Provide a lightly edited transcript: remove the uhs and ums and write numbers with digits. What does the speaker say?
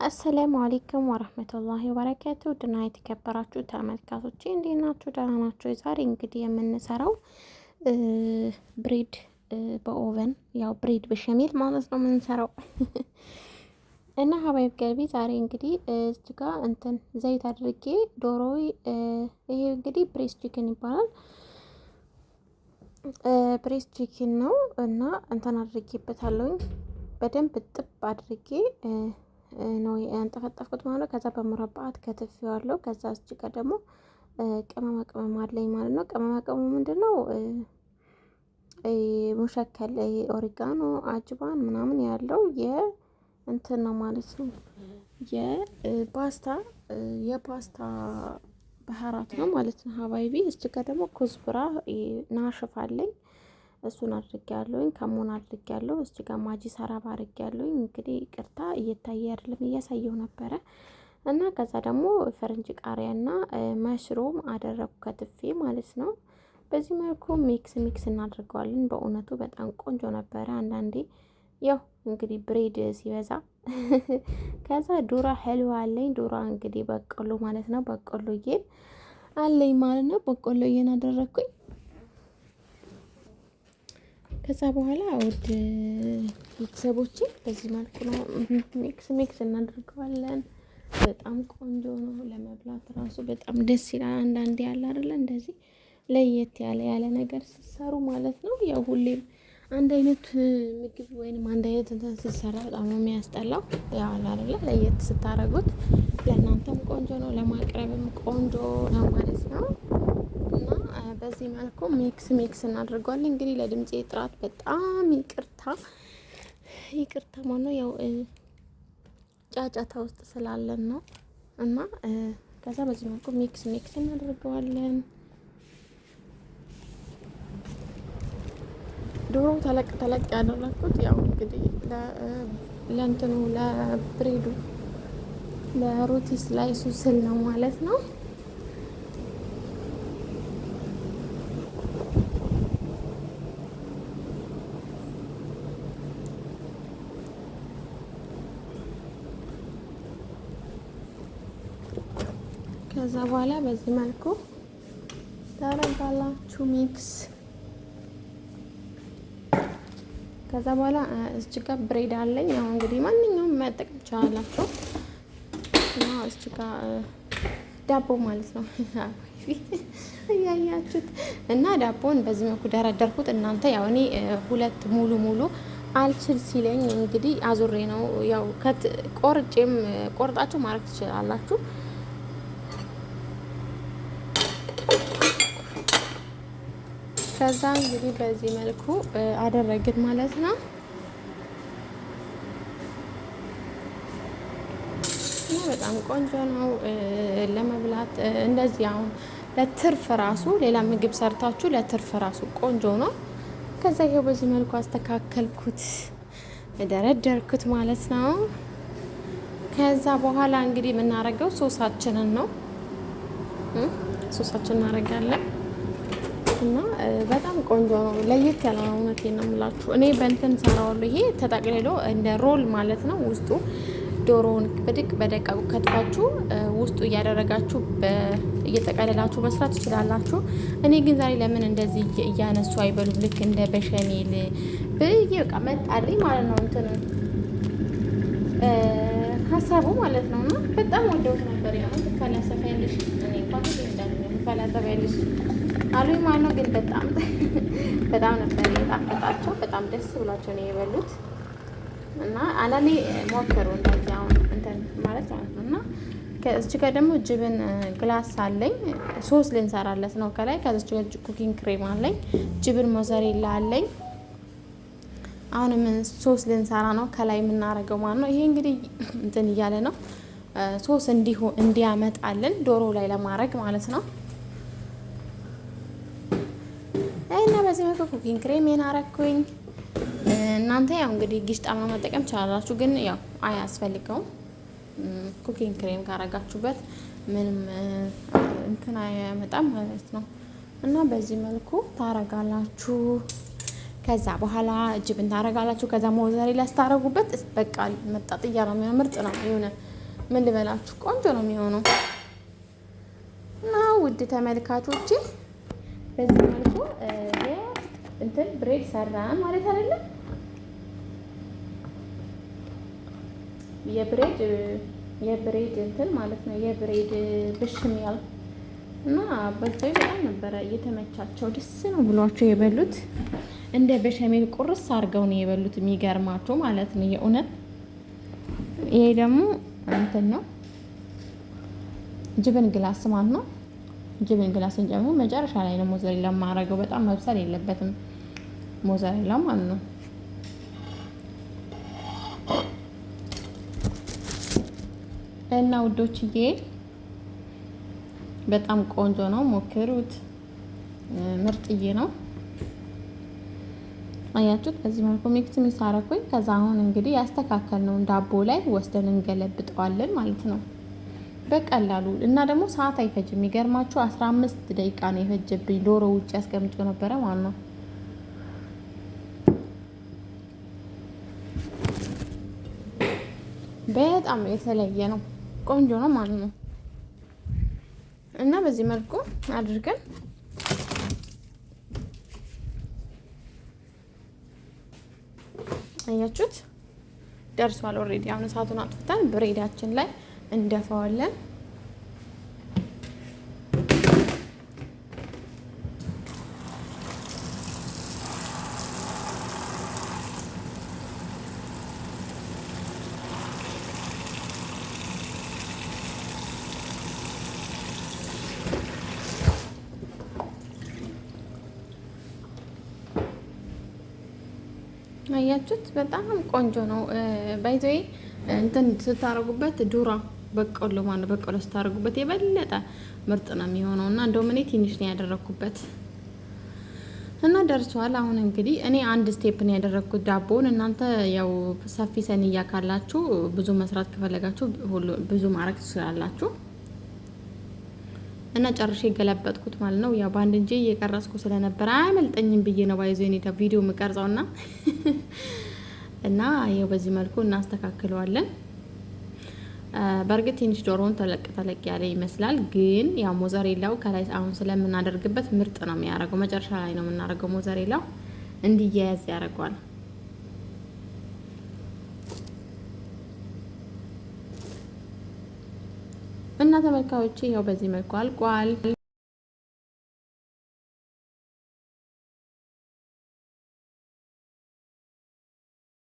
አሰላሙ አሌይኩም ወረህመቱላሂ ወበረካቱ ድና የተከበራችሁ ተመልካቾቼ እንዴት ናችሁ? ደህና ናችሁ? ዛሬ እንግዲህ የምንሰራው ብሬድ በኦቨን ያው ብሬድ በሸሜል ማለት ነው የምንሰራው እና ሀባይብ ገልቢ ዛሬ እንግዲህ እዚህ ጋር እንትን ዘይት አድርጌ ዶሮ ይሄ እንግዲህ ብሬስ ቺክን ይባላል። ብሬስ ቺክን ነው እና እንትን አድርጌበታለሁኝ በደንብ ጥብ አድርጌ ነው ያንጠፈጠፍኩት ማለት ነው። ከዛ በሙረባዓት ከትፌዋለሁ። ከዛ እዚህ ጋር ደግሞ ቅመማ ቅመም አለኝ ማለት ነው። ቅመማ ቅመሙ ምንድነው? ሙሸከል ኦሪጋኖ፣ አጅባን ምናምን ያለው እንትን ነው ማለት ነው። የፓስታ ባህራት ነው ማለት ነው ሀባይቢ። እዚህ ጋር ደግሞ ኩዝብራ ናሽፍ አለኝ እሱን አድርጌያለሁኝ። ከሞን አድርጌያለሁ። እዚህ ጋር ማጂ ሰራባ አድርጌያለሁኝ። እንግዲህ ቅርታ እየታየ አይደለም እያሳየው ነበረ እና ከዛ ደግሞ ፈረንጅ ቃሪያና መሽሩም አደረኩ ከትፌ ማለት ነው። በዚህ መልኩ ሚክስ እናደርገዋለን። በእውነቱ በጣም ቆንጆ ነበረ። አንዳንዴ ያው እንግዲህ ብሬድ ሲበዛ ከዛ ዱራ ሄልዋ አለኝ። ዱራ እንግዲህ በቆሎ ማለት ነው። በቆሎዬን አለኝ ማለት ነው። በቆሎዬን አደረኩኝ። ከዛ በኋላ ውድ ቤተሰቦቼ በዚህ መልኩ ነው ሚክስ እናደርገዋለን። በጣም ቆንጆ ነው ለመብላት ራሱ በጣም ደስ ይላል። አንዳንዴ ያለ አይደለ እንደዚህ ለየት ያለ ነገር ሲሰሩ ማለት ነው። ያው ሁሌም አንድ አይነት ምግብ ወይንም አንድ አይነት እንትን ሲሰራ በጣም ነው የሚያስጠላው። ያው አይደለ ለየት ስታረጉት ለእናንተም ቆንጆ ነው፣ ለማቅረብም ቆንጆ ነው ማለት ነው። እና በዚህ መልኩ ሚክስ እናደርገዋለን። እንግዲህ ለድምጼ ጥራት በጣም ይቅርታ ማለት ያው ጫጫታ ውስጥ ስላለን ነው። እና ከዛ በዚህ መልኩ ሚክስ እናደርገዋለን። ዶሮ ተለቅ ያደረኩት ያው እንግዲህ ለእንትኑ ለብሬዱ ለሮቲ ስላይሱ ስል ነው ማለት ነው። ከዛ በኋላ በዚህ መልኩ ታረጋላችሁ ሚክስ። ከዛ በኋላ እዚህ ጋር ብሬድ አለኝ። ያው እንግዲህ ማንኛውም መጠቀም ትችላላችሁ። እና እዚህ ጋር ዳቦ ማለት ነው እያያችሁት እና ዳቦን በዚህ መልኩ ደረደርኩት። እናንተ ያው እኔ ሁለት ሙሉ አልችል ሲለኝ እንግዲህ አዙሬ ነው ያው ቆርጣችሁ ማድረግ ትችላላችሁ። ከዛ እንግዲህ በዚህ መልኩ አደረግን ማለት ነው። እና በጣም ቆንጆ ነው ለመብላት እንደዚህ። አሁን ለትርፍ ራሱ ሌላ ምግብ ሰርታችሁ ለትርፍ ራሱ ቆንጆ ነው። ከዛ ይሄው በዚህ መልኩ አስተካከልኩት ደረደርኩት ማለት ነው። ከዛ በኋላ እንግዲህ የምናደርገው ሶሳችንን ነው። ሶሳችን እናደርጋለን እና በጣም ቆንጆ ነው። ለየት ያለ ነው። እውነቴን ነው የምላችሁ። እኔ በእንትን ሰራዋለሁ። ይሄ ተጠቅልሎ እንደ ሮል ማለት ነው። ውስጡ ዶሮውን በደቃቁ ከትፋችሁ ውስጡ እያደረጋችሁ እየጠቀለላችሁ መስራት ትችላላችሁ። እኔ ግን ዛሬ ለምን እንደዚህ እያነሱ አይበሉም? ልክ እንደ በሸሜል በቃ መጣልኝ ማለት ነው እንትን ሀሳቡ ማለት ነው። እና በጣም ወደውት ነበር። ያው ፈላሰፋ ያለሽ እኔ እንኳን ፈላሰፋ ያለሽ አሉኝ ማለት ነው። ግን በጣም ነበር የጣፈጣቸው። በጣም ደስ ብሏቸው ነው የበሉት። እና አንዳንዴ ሞክሩ እንደዚህ አሁን እንትን ማለት ነው። እና ከዚህ ጋር ደግሞ ጅብን ግላስ አለኝ። ሶስ ልንሰራለት ነው ከላይ። ከዚህ ጋር ኩኪንግ ክሬም አለኝ። ጅብን ሞዘሬላ አለኝ። አሁንም ሶስ ልንሰራ ነው ከላይ የምናደርገው ማለት ነው። ይሄ እንግዲህ እንትን እያለ ነው ሶስ እንዲያመጣልን ዶሮ ላይ ለማድረግ ማለት ነው። እና በዚህ መልኩ ኩኪንግ ክሬም አረኩኝ። እናንተ ያው እንግዲህ ጊሽጣማ መጠቀም ትችላላችሁ፣ ግን ያው አያስፈልገውም። ኩኪንግ ክሬም ካረጋችሁበት ምንም እንትን አያመጣም ማለት ነው። እና በዚህ መልኩ ታረጋላችሁ። ከዛ በኋላ ጅብን ታረጋላችሁ። ከዛ ሞዘሬላ ስታረጉበት በቃ መጣጥያ ነው የሚያምርጥ ነው የሆነ ምን ልበላችሁ ቆንጆ ነው የሚሆነው። እና ውድ ተመልካቾቼ በዚህ መልኩ እንትን ብሬድ ሰራ ማለት አይደለም። የብሬድ እንትን ማለት ነው። የብሬድ ብሽሚያል እና በዚህ በጣም ነበረ እየተመቻቸው ደስ ነው ብሏቸው የበሉት። እንደ በሸሜል ቁርስ አድርገው ነው የበሉት። የሚገርማቸው ማለት ነው የእውነት። ይሄ ደግሞ እንትን ነው ጅብን ግላስ ማለት ነው። ጅብን ግላስ እንጨምሮ መጨረሻ ላይ ነው ሞዘሬላ ማረገው። በጣም መብሰል የለበትም ሞዘሬላ ማለት ነው። እና ውዶችዬ በጣም ቆንጆ ነው፣ ሞክሩት። ምርጥዬ ነው። አያችሁት? በዚህ መልኩ ሚክስ አረኩኝ። ከዛ አሁን እንግዲህ ያስተካከልነውን ዳቦ ላይ ወስደን እንገለብጠዋለን ማለት ነው በቀላሉ። እና ደግሞ ሰዓት አይፈጅም። የሚገርማችሁ 15 ደቂቃ ነው የፈጀብኝ። ዶሮ ውጭ ያስቀምጬ ነበረ ማለት ነው። በጣም የተለየ ነው፣ ቆንጆ ነው ማለት ነው። እና በዚህ መልኩ አድርገን አያችሁት ደርሷል። ኦልሬዲ አሁን እሳቱን አጥፍተን ብሬዳችን ላይ እንደፋዋለን። አያችሁት በጣም ቆንጆ ነው። ባይዘይ እንትን ስታረጉበት ዱራ በቆሎ ማለት በቆሎ ስታረጉበት የበለጠ ምርጥ ነው የሚሆነው። እና እንደውም እኔ ትንሽ ነው ያደረኩበት እና ደርሷል። አሁን እንግዲህ እኔ አንድ ስቴፕ ነው ያደረኩት ዳቦውን። እናንተ ያው ሰፊ ሰንያ ካላችሁ ብዙ መስራት ከፈለጋችሁ ሁሉ ብዙ ማድረግ ትችላላችሁ። እና ጨርሼ ገለበጥኩት ማለት ነው። ያው በአንድ እንጂ እየቀረጽኩ ስለነበር አያመልጠኝም ብዬ ነው ባይዞ እኔ ቪዲዮ የምቀርጸውና እና ያው በዚህ መልኩ እናስተካክለዋለን። በእርግጥ ትንሽ ዶሮውን ተለቅ ያለ ይመስላል፣ ግን ያው ሞዘሬላው ከላይ አሁን ስለምናደርግበት ምርጥ ነው የሚያደርገው። መጨረሻ ላይ ነው የምናደርገው። ሞዘሬላው እንዲያያዝ ያደርገዋል። እና ተመልካዮቼ ያው በዚህ መልኩ አልቋል።